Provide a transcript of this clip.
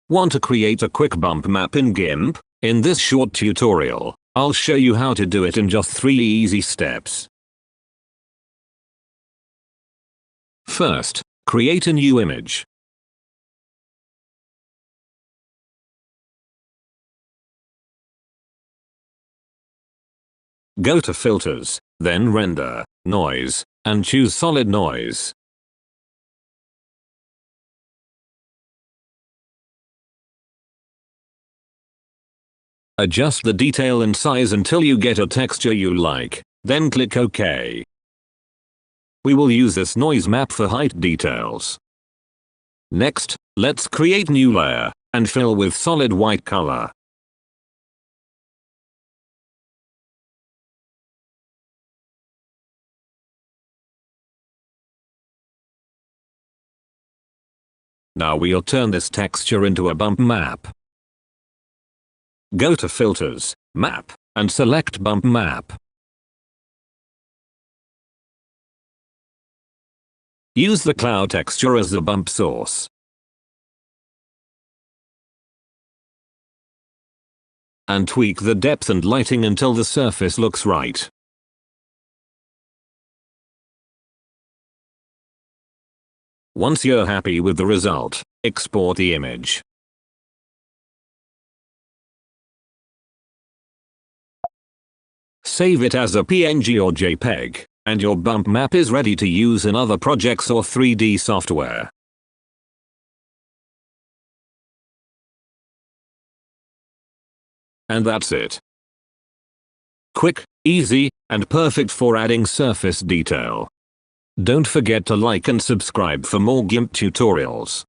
Want to create a quick bump map in GIMP? In this short tutorial, I'll show you how to do it in just 3 easy steps. First, create a new image. Go to Filters, then Render, Noise, and choose Solid Noise. Adjust the detail and size until you get a texture you like, then click OK. We will use this noise map for height details. Next, let's create new layer, and fill with solid white color. Now we'll turn this texture into a bump map. Go to Filters, Map, and select Bump Map. Use the cloud texture as the bump source. And tweak the depth and lighting until the surface looks right. Once you're happy with the result, export the image. Save it as a PNG or JPEG, and your bump map is ready to use in other projects or 3D software. And that's it. Quick, easy, and perfect for adding surface detail. Don't forget to like and subscribe for more GIMP tutorials.